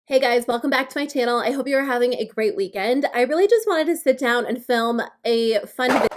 Hey guys, welcome back to my channel. I hope you're having a great weekend. I really just wanted to sit down and film a fun video.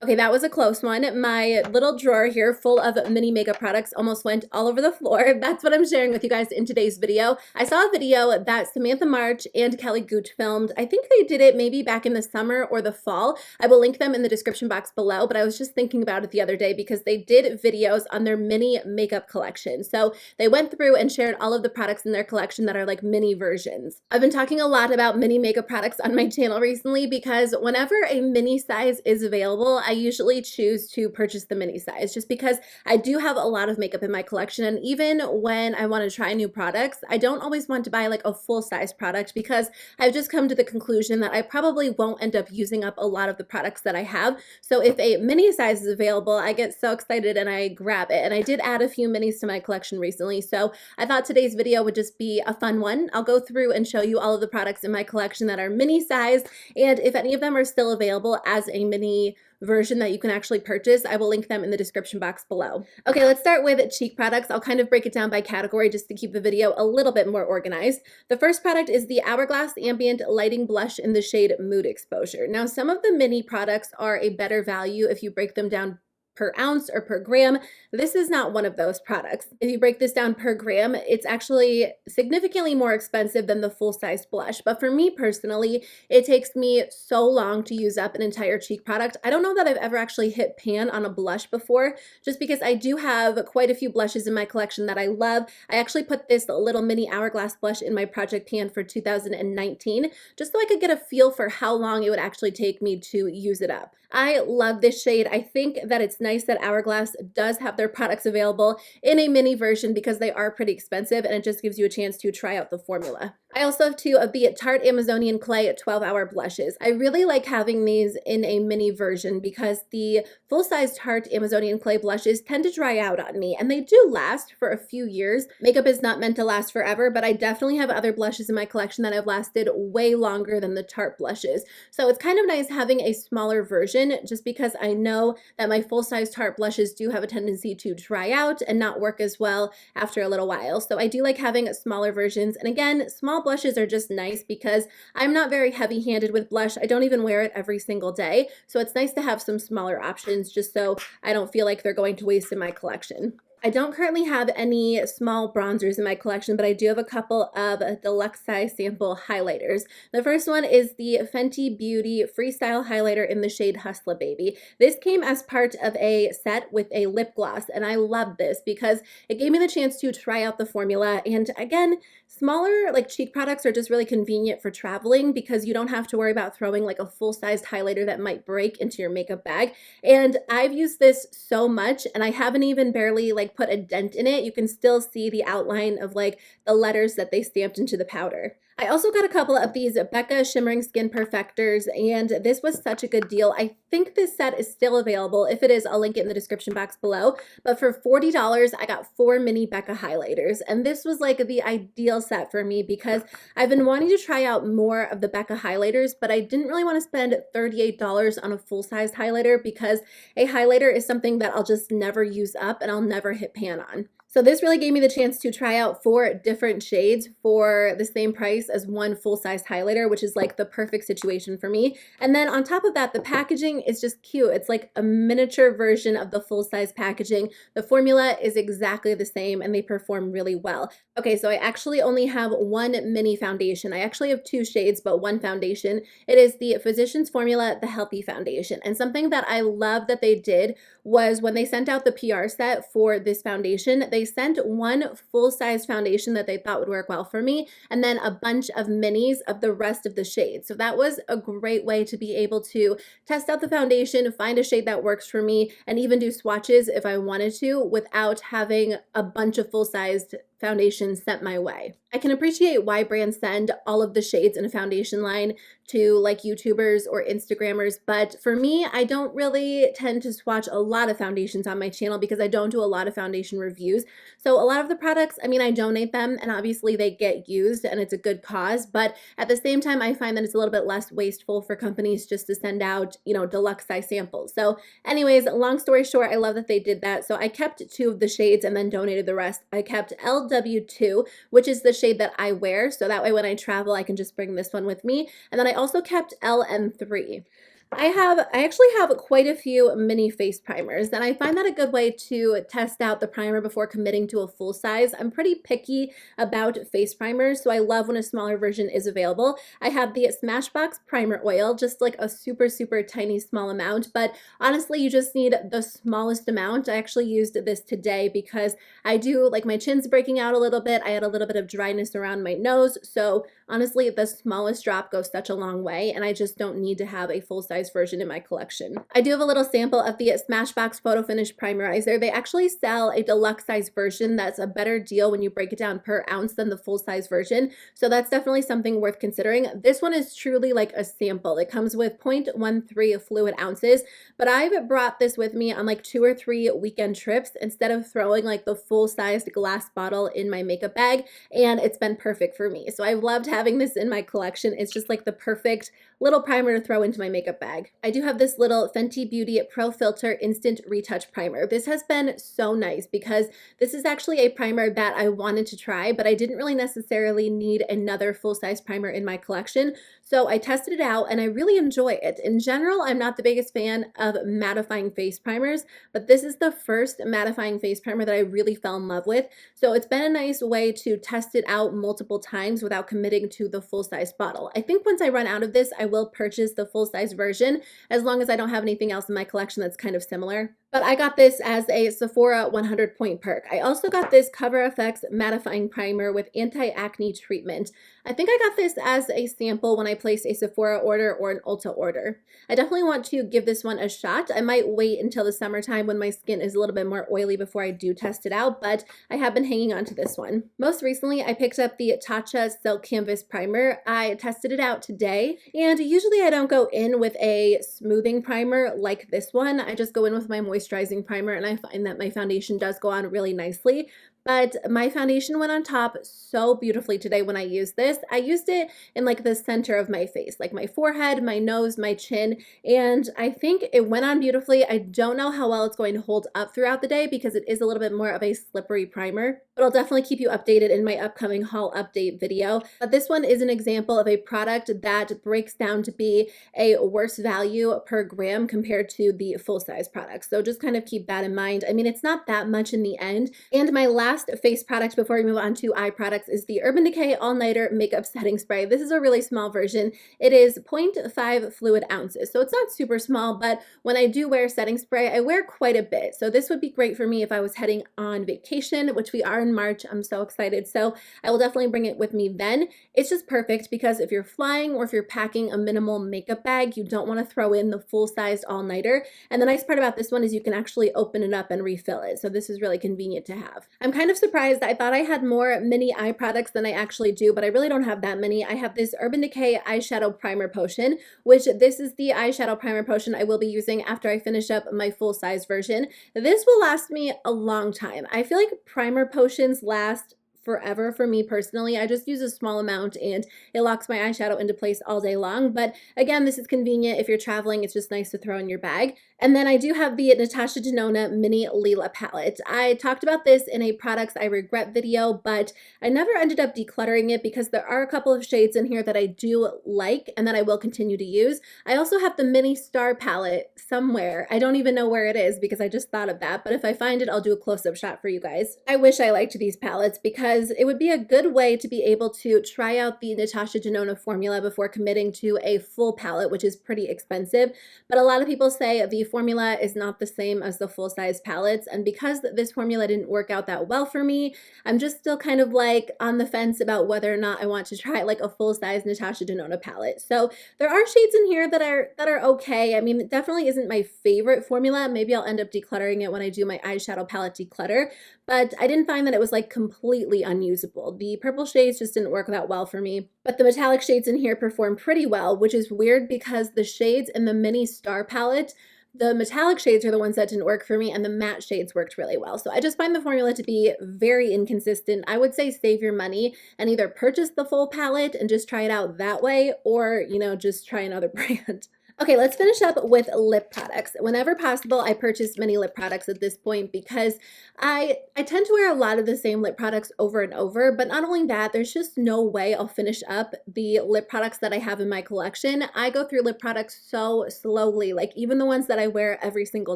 Okay, that was a close one. My little drawer here full of mini makeup products almost went all over the floor. That's what I'm sharing with you guys in today's video. I saw a video that Samantha March and Kelly Gooch filmed. I think they did it maybe back in the summer or the fall. I will link them in the description box below, but I was just thinking about it the other day because they did videos on their mini makeup collection. So they went through and shared all of the products in their collection that are like mini versions. I've been talking a lot about mini makeup products on my channel recently because whenever a mini size is available, I usually choose to purchase the mini size just because I do have a lot of makeup in my collection. And even when I want to try new products, I don't always want to buy like a full size product because I've just come to the conclusion that I probably won't end up using up a lot of the products that I have. So if a mini size is available, I get so excited and I grab it. And I did add a few minis to my collection recently. So I thought today's video would just be a fun one. I'll go through and show you all of the products in my collection that are mini size. And if any of them are still available as a mini version that you can actually purchase, I will link them in the description box below. Okay, let's start with cheek products. I'll kind of break it down by category just to keep the video a little bit more organized. The first product is the Hourglass Ambient Lighting Blush in the shade Mood Exposure. Now, some of the mini products are a better value if you break them down per ounce or per gram. This is not one of those products. If you break this down per gram, it's actually significantly more expensive than the full-size blush. But for me personally, it takes me so long to use up an entire cheek product. I don't know that I've ever actually hit pan on a blush before, just because I do have quite a few blushes in my collection that I love. I actually put this little mini Hourglass blush in my project pan for 2019, just so I could get a feel for how long it would actually take me to use it up. I love this shade. I think that it's nice that Hourglass does have their products available in a mini version because they are pretty expensive and it just gives you a chance to try out the formula. I also have two of the Tarte Amazonian Clay 12-Hour Blushes. I really like having these in a mini version because the full-size Tarte Amazonian Clay blushes tend to dry out on me, and they do last for a few years. Makeup is not meant to last forever, but I definitely have other blushes in my collection that have lasted way longer than the Tarte blushes. So it's kind of nice having a smaller version just because I know that my full-size Tarte blushes do have a tendency to dry out and not work as well after a little while. So I do like having smaller versions, and again, small blushes are just nice because I'm not very heavy-handed with blush. I don't even wear it every single day, so it's nice to have some smaller options just so I don't feel like they're going to waste in my collection. I don't currently have any small bronzers in my collection, but I do have a couple of deluxe size sample highlighters. The first one is the Fenty Beauty Freestyle Highlighter in the shade Hustla Baby. This came as part of a set with a lip gloss, and I love this because it gave me the chance to try out the formula. And again, smaller like cheek products are just really convenient for traveling because you don't have to worry about throwing like a full-sized highlighter that might break into your makeup bag. And I've used this so much, and I haven't even barely like put a dent in it. You can still see the outline of like the letters that they stamped into the powder. I also got a couple of these Becca Shimmering Skin Perfectors, and this was such a good deal. I think this set is still available. If it is, I'll link it in the description box below. But for $40, I got 4 mini Becca highlighters, and this was like the ideal set for me because I've been wanting to try out more of the Becca highlighters, but I didn't really want to spend $38 on a full-size highlighter because a highlighter is something that I'll just never use up and I'll never hit pan on. So this really gave me the chance to try out 4 different shades for the same price as one full-size highlighter, which is like the perfect situation for me. And then on top of that, the packaging is just cute. It's like a miniature version of the full-size packaging. The formula is exactly the same and they perform really well. Okay, so I actually only have one mini foundation. I actually have 2 shades, but one foundation. It is the Physicians Formula, the Healthy Foundation. And something that I love that they did was when they sent out the PR set for this foundation, they sent one full-size foundation that they thought would work well for me, and then a bunch of minis of the rest of the shades. So that was a great way to be able to test out the foundation, find a shade that works for me, and even do swatches if I wanted to without having a bunch of full-sized foundations sent my way. I can appreciate why brands send all of the shades in a foundation line to like YouTubers or Instagrammers, but for me, I don't really tend to swatch a lot of foundations on my channel because I don't do a lot of foundation reviews. So a lot of the products, I mean, I donate them and obviously they get used and it's a good cause, but at the same time, I find that it's a little bit less wasteful for companies just to send out, you know, deluxe size samples. So anyways, long story short, I love that they did that. So I kept 2 of the shades and then donated the rest. I kept LD W2, which is the shade that I wear. So that way when I travel, I can just bring this one with me. And then I also kept LM3. I actually have quite a few mini face primers, and I find that a good way to test out the primer before committing to a full size. I'm pretty picky about face primers, so I love when a smaller version is available. I have the Smashbox primer oil, just like a super, super tiny small amount, but honestly, you just need the smallest amount. I actually used this today because I do, like, my chin's breaking out a little bit. I had a little bit of dryness around my nose, so honestly, the smallest drop goes such a long way, and I just don't need to have a full-size version in my collection. I do have a little sample of the Smashbox Photo Finish Primerizer. They actually sell a deluxe size version that's a better deal when you break it down per ounce than the full-size version, so that's definitely something worth considering. This one is truly like a sample. It comes with 0.13 fluid ounces, but I've brought this with me on like 2 or 3 weekend trips instead of throwing like the full-sized glass bottle in my makeup bag, and it's been perfect for me. So I've loved having this in my collection. It's just like the perfect little primer to throw into my makeup bag. I do have this little Fenty Beauty Pro Filt'r Instant Retouch Primer. This has been so nice because this is actually a primer that I wanted to try, but I didn't really necessarily need another full-size primer in my collection. So I tested it out and I really enjoy it. In general, I'm not the biggest fan of mattifying face primers, but this is the first mattifying face primer that I really fell in love with. So it's been a nice way to test it out multiple times without committing to the full-size bottle. I think once I run out of this, I will purchase the full-size version as long as I don't have anything else in my collection that's kind of similar. But I got this as a Sephora 100 point perk. I also got this CoverFx mattifying primer with anti-acne treatment. I think I got this as a sample when I placed a Sephora order or an Ulta order. I definitely want to give this one a shot. I might wait until the summertime when my skin is a little bit more oily before I do test it out, but I have been hanging on to this one. Most recently, I picked up the Tatcha Silk Canvas Primer. I tested it out today, and usually I don't go in with a smoothing primer like this one. I just go in with my moisturizing primer, and I find that my foundation does go on really nicely. But my foundation went on top so beautifully today when I used this. I used it in like the center of my face, like my forehead, my nose, my chin, and I think it went on beautifully. I don't know how well it's going to hold up throughout the day because it is a little bit more of a slippery primer, but I'll definitely keep you updated in my upcoming haul update video. But this one is an example of a product that breaks down to be a worse value per gram compared to the full-size products. So just kind of keep that in mind. I mean, it's not that much in the end. And my last face product before we move on to eye products is the Urban Decay All Nighter Makeup Setting Spray. This is a really small version. It is 0.5 fluid ounces, so it's not super small, but when I do wear setting spray, I wear quite a bit. So this would be great for me if I was heading on vacation, which we are in March. I'm so excited. So I will definitely bring it with me then. It's just perfect because if you're flying or if you're packing a minimal makeup bag, you don't want to throw in the full-sized all-nighter. And the nice part about this one is you can actually open it up and refill it. So this is really convenient to have. I'm kind of surprised. I thought I had more mini eye products than I actually do, but I really don't have that many. I have this Urban Decay Eyeshadow Primer Potion, which this is the eyeshadow primer potion I will be using after I finish up my full-size version. This will last me a long time. I feel like primer potions last forever for me personally. I just use a small amount and it locks my eyeshadow into place all day long. But again, this is convenient. If you're traveling, it's just nice to throw in your bag. And then I do have the Natasha Denona Mini Lila palette. I talked about this in a products I regret video, but I never ended up decluttering it because there are a couple of shades in here that I do like and that I will continue to use. I also have the Mini Star palette somewhere. I don't even know where it is because I just thought of that, but if I find it, I'll do a close-up shot for you guys. I wish I liked these palettes because it would be a good way to be able to try out the Natasha Denona formula before committing to a full palette, which is pretty expensive. But a lot of people say the formula is not the same as the full-size palettes, and because this formula didn't work out that well for me, I'm just still kind of like on the fence about whether or not I want to try like a full-size Natasha Denona palette. So there are shades in here that are okay. I mean, it definitely isn't my favorite formula. Maybe I'll end up decluttering it when I do my eyeshadow palette declutter, but I didn't find that it was like completely unusable. The purple shades just didn't work that well for me, but the metallic shades in here perform pretty well, which is weird because the shades in the Mini Star palette, the metallic shades are the ones that didn't work for me and the matte shades worked really well. So I just find the formula to be very inconsistent. I would say save your money and either purchase the full palette and just try it out that way, or, you know, just try another brand. Okay, let's finish up with lip products. Whenever possible, I purchase many lip products at this point because I tend to wear a lot of the same lip products over and over, but not only that, there's just no way I'll finish up the lip products that I have in my collection. I go through lip products so slowly, like even the ones that I wear every single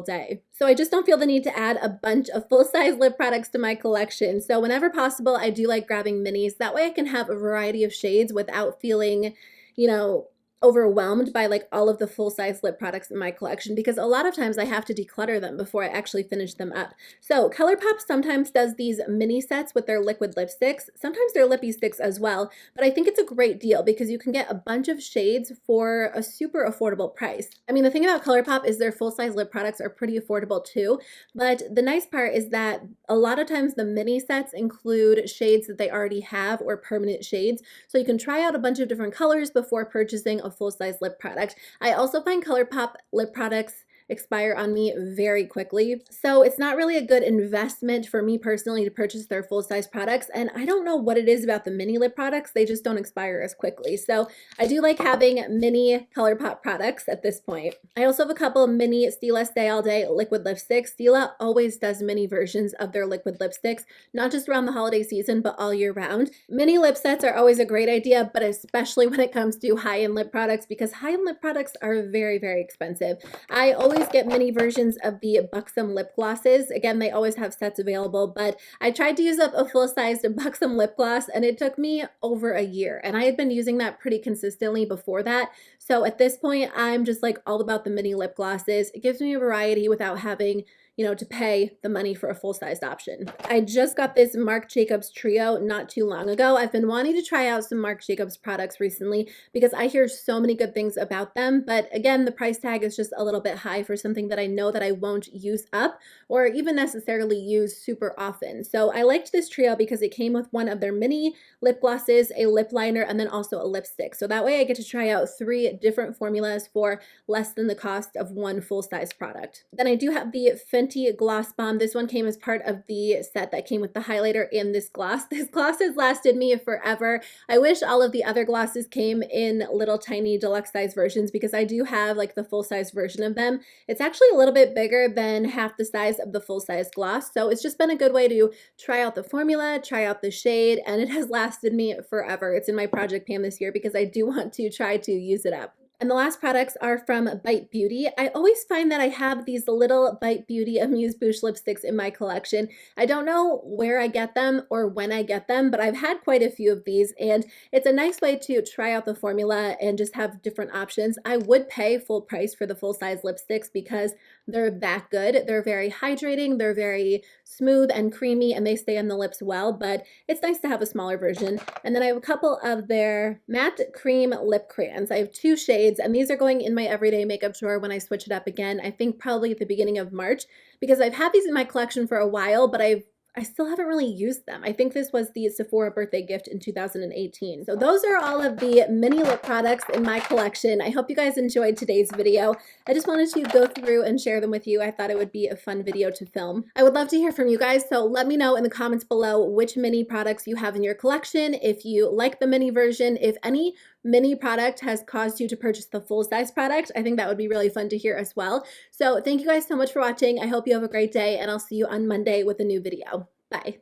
day. So I just don't feel the need to add a bunch of full-size lip products to my collection. So whenever possible, I do like grabbing minis. That way I can have a variety of shades without feeling, you know, overwhelmed by like all of the full-size lip products in my collection, because a lot of times I have to declutter them before I actually finish them up. So ColourPop sometimes does these mini sets with their liquid lipsticks, sometimes their lippy sticks as well, but I think it's a great deal because you can get a bunch of shades for a super affordable price. I mean, the thing about ColourPop is their full-size lip products are pretty affordable too, but the nice part is that a lot of times the mini sets include shades that they already have or permanent shades, so you can try out a bunch of different colors before purchasing a full-size lip product. I also find ColourPop lip products expire on me very quickly. So it's not really a good investment for me personally to purchase their full-size products. And I don't know what it is about the mini lip products. They just don't expire as quickly. So I do like having mini ColourPop products at this point. I also have a couple of mini Stila Stay All Day liquid lipsticks. Stila always does mini versions of their liquid lipsticks, not just around the holiday season, but all year round. Mini lip sets are always a great idea, but especially when it comes to high-end lip products, because high-end lip products are very, very expensive. I always get mini versions of the Buxom lip glosses. Again, they always have sets available, but I tried to use up a full-sized Buxom lip gloss and it took me over a year, and I had been using that pretty consistently before that. So at this point, I'm just like all about the mini lip glosses. It gives me a variety without having, you know, to pay the money for a full-sized option. I just got this Marc Jacobs trio not too long ago. I've been wanting to try out some Marc Jacobs products recently because I hear so many good things about them, but again, the price tag is just a little bit high for something that I know that I won't use up or even necessarily use super often. So I liked this trio because it came with one of their mini lip glosses, a lip liner, and then also a lipstick. So that way I get to try out 3 different formulas for less than the cost of one full-size product. Then I do have the Fenty Gloss Bomb. This one came as part of the set that came with the highlighter and this gloss. This gloss has lasted me forever. I wish all of the other glosses came in little tiny deluxe size versions because I do have like the full-size version of them. It's actually a little bit bigger than half the size of the full-size gloss, so it's just been a good way to try out the formula, try out the shade, and it has lasted me forever. It's in my project pan this year because I do want to try to use it up. And the last products are from Bite Beauty. I always find that I have these little Bite Beauty Amuse Bouche lipsticks in my collection. I don't know where I get them or when I get them, but I've had quite a few of these, and it's a nice way to try out the formula and just have different options. I would pay full price for the full-size lipsticks because they're that good. They're very hydrating, they're very smooth and creamy, and they stay on the lips well, but it's nice to have a smaller version. And then I have a couple of their matte cream lip crayons. I have 2 shades, and these are going in my everyday makeup drawer when I switch it up again, I think probably at the beginning of March, because I've had these in my collection for a while, but I still haven't really used them. I think this was the Sephora birthday gift in 2018. So those are all of the mini lip products in my collection. I hope you guys enjoyed today's video. I just wanted to go through and share them with you. I thought it would be a fun video to film. I would love to hear from you guys, so let me know in the comments below which mini products you have in your collection, if you like the mini version, if any mini product has caused you to purchase the full-size product. I think that would be really fun to hear as well. So thank you guys so much for watching. I hope you have a great day, and I'll see you on Monday with a new video. Bye.